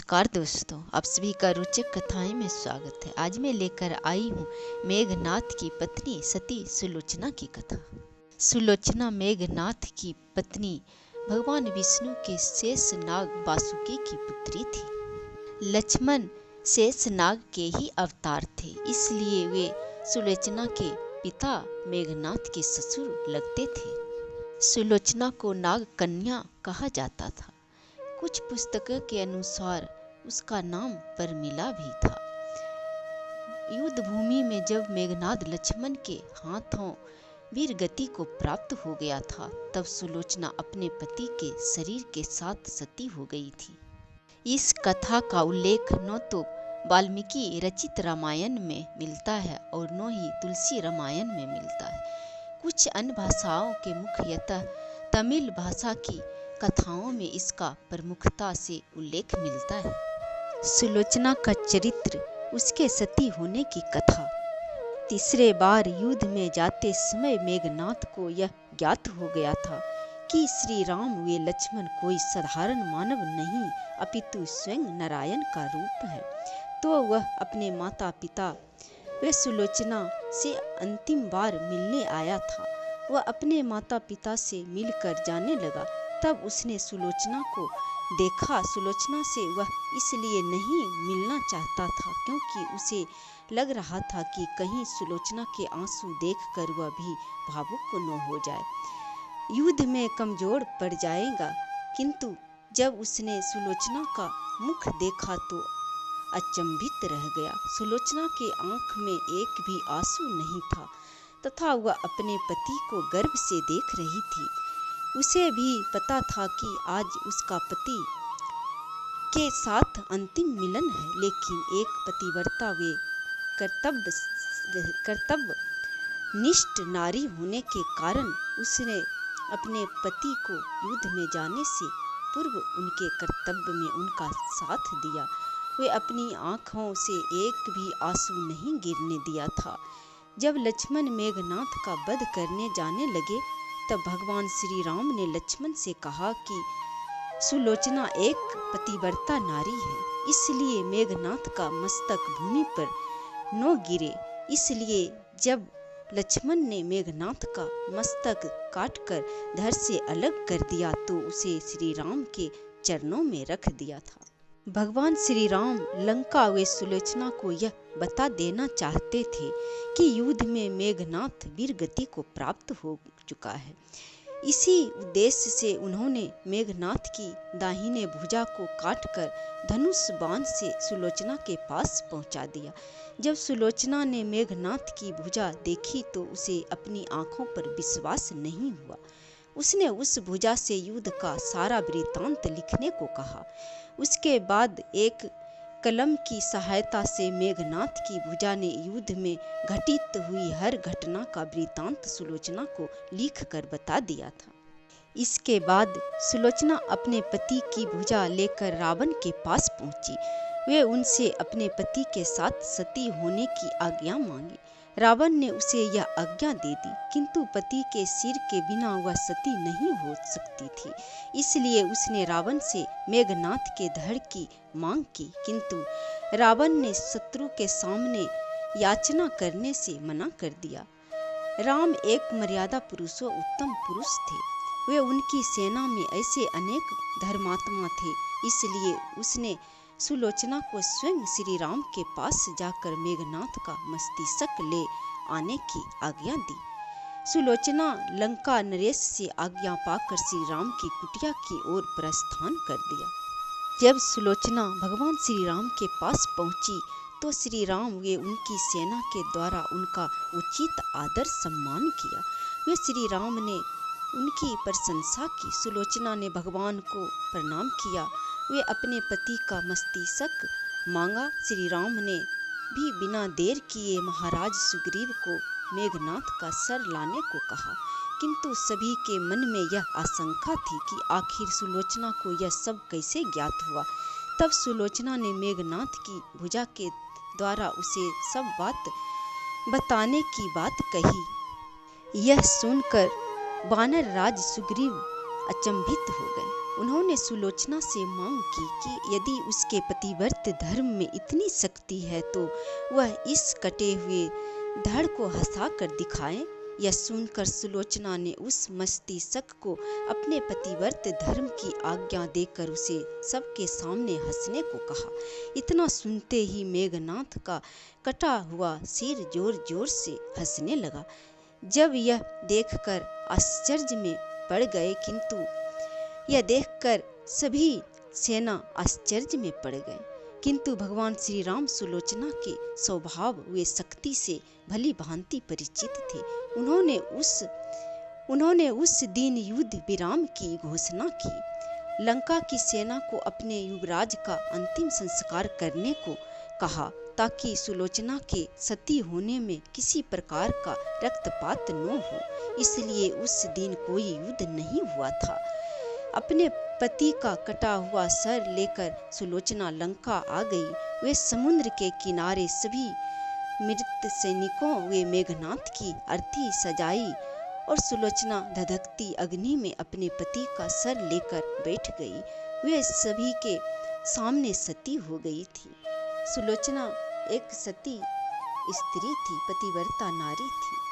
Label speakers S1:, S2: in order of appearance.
S1: नमस्कार दोस्तों, आप सभी का रोचक कथाएं में स्वागत है। आज मैं लेकर आई हूँ मेघनाथ की पत्नी सती सुलोचना की कथा। सुलोचना मेघनाथ की पत्नी भगवान विष्णु के शेषनाग वासुकी की पुत्री थी। लक्ष्मण शेषनाग के ही अवतार थे, इसलिए वे सुलोचना के पिता मेघनाथ के ससुर लगते थे। सुलोचना को नाग कन्या कहा जाता था। कुछ पुस्तकों के अनुसार उसका नाम परमिला भी था। युद्ध भूमि में जब मेघनाथ लक्ष्मण के हाथों वीर गति को प्राप्त हो गया था, तब सुलोचना अपने पति के शरीर के साथ सती हो गई थी। इस कथा का उल्लेख न तो वाल्मीकि रचित रामायण में मिलता है और न ही तुलसी रामायण में मिलता है। कुछ अन्य भाषाओं के मुख्यतः तमिल भाषा की कथाओं में इसका प्रमुखता से उल्लेख मिलता है। सुलोचना का चरित्र, उसके सती होने की कथा। तीसरे बार युद्ध में जाते समय मेघनाथ को यह ज्ञात हो गया था कि श्री राम व लक्ष्मण कोई साधारण मानव नहीं अपितु स्वयं नारायण का रूप है। तो वह अपने माता पिता व सुलोचना से अंतिम बार मिलने आया था। वह अपने माता पिता से मिलकर जाने लगा। तब उसने सुलोचना को देखा। सुलोचना से वह इसलिए नहीं मिलना चाहता था क्योंकि उसे लग रहा था कि कहीं सुलोचना के आंसू देखकर वह भी भावुक न हो जाए, युद्ध में कमजोर पड़ जाएगा। किंतु जब उसने सुलोचना का मुख देखा तो अचंभित रह गया। सुलोचना के आंख में एक भी आंसू नहीं था तथा वह अपने पति को गर्व से देख रही थी। उसे भी पता था कि आज उसका पति के साथ अंतिम मिलन है, लेकिन एक पतिव्रता व कर्तव्य निष्ठ नारी होने के कारण उसने अपने पति को युद्ध में जाने से पूर्व उनके कर्तव्य में उनका साथ दिया। वे अपनी आंखों से एक भी आंसू नहीं गिरने दिया था। जब लक्ष्मण मेघनाथ का वध करने जाने लगे, तब भगवान श्री राम ने लक्ष्मण से कहा कि सुलोचना एक पतिव्रता नारी है, इसलिए मेघनाथ का मस्तक भूमि पर न गिरे। इसलिए जब लक्ष्मण ने मेघनाथ का मस्तक काटकर धड़ से अलग कर दिया तो उसे श्री राम के चरणों में रख दिया था। भगवान श्री राम लंका व सुलोचना को यह बता देना चाहते थे कि युद्ध में मेघनाथ वीर गति को प्राप्त हो चुका है। इसी उद्देश्य से उन्होंने मेघनाथ की दाहिने भुजा को काटकर धनुष बाण से सुलोचना के पास पहुंचा दिया। जब सुलोचना ने मेघनाथ की भुजा देखी तो उसे अपनी आंखों पर विश्वास नहीं हुआ। उसने उस भुजा से युद्ध का सारा वृत्तांत लिखने को कहा। उसके बाद एक कलम की सहायता से मेघनाथ की भुजा ने युद्ध में घटित हुई हर घटना का वृत्तांत सुलोचना को लिखकर बता दिया था। इसके बाद सुलोचना अपने पति की भुजा लेकर रावण के पास पहुंची। वे उनसे अपने पति के साथ सती होने की आज्ञा मांगी। रावण ने उसे यह आज्ञा दे दी, किंतु पति के सिर के बिना वह सती नहीं हो सकती थी। इसलिए उसने रावण से मेघनाथ के धड़ की मांग की, किंतु रावण ने शत्रु के सामने याचना करने से मना कर दिया। राम एक मर्यादा पुरुषों उत्तम पुरुष थे। वे उनकी सेना में ऐसे अनेक धर्मात्मा थे, इसलिए उसने सुलोचना को स्वयं श्री राम के पास जाकर मेघनाथ का मस्तिष्क ले आने की आज्ञा दी। सुलोचना लंका नरेश से आज्ञा पाकर श्री राम की कुटिया की ओर प्रस्थान कर दिया। जब सुलोचना भगवान श्री राम के पास पहुंची तो श्री राम वे उनकी सेना के द्वारा उनका उचित आदर सम्मान किया। वे श्री राम ने उनकी प्रशंसा की। सुलोचना ने भगवान को प्रणाम किया। वे अपने पति का मस्तिष्क मांगा। श्री राम ने भी बिना देर किए महाराज सुग्रीव को मेघनाथ का सर लाने को कहा, किंतु सभी के मन में यह आशंका थी कि आखिर सुलोचना को यह सब कैसे ज्ञात हुआ। तब सुलोचना ने मेघनाथ की भुजा के द्वारा उसे सब बात बताने की बात कही। यह सुनकर वानर राज सुग्रीव अचंभित हो गए। उन्होंने सुलोचना से मांग की कि यदि उसके पतिव्रत धर्म में इतनी शक्ति है तो वह इस कटे हुए धड़ को हंसा कर दिखाए। यह सुनकर सुलोचना ने उस मस्तिष्क को अपने पतिव्रत धर्म की आज्ञा देकर उसे सबके सामने हंसने को कहा। इतना सुनते ही मेघनाथ का कटा हुआ सिर जोर जोर से हंसने लगा। जब यह देखकर आश्चर्य में पड़ गए, किंतु यह देखकर सभी सेना आश्चर्य में पड़ गए, किंतु भगवान श्री राम सुलोचना के स्वभाव वे शक्ति से भली भांति परिचित थे। उन्होंने उस दिन युद्ध विराम की घोषणा की, लंका की सेना को अपने युवराज का अंतिम संस्कार करने को कहा ताकि सुलोचना के सती होने में किसी प्रकार का रक्तपात न हो। इसलिए उस दिन कोई युद्ध नहीं हुआ था। अपने पति का कटा हुआ सर लेकर सुलोचना लंका आ गई। वे समुद्र के किनारे सभी मृत सैनिकों वे मेघनाथ की अर्थी सजाई और सुलोचना धधकती अग्नि में अपने पति का सर लेकर बैठ गई। वे सभी के सामने सती हो गई थी। सुलोचना एक सती स्त्री थी, पतिव्रता नारी थी।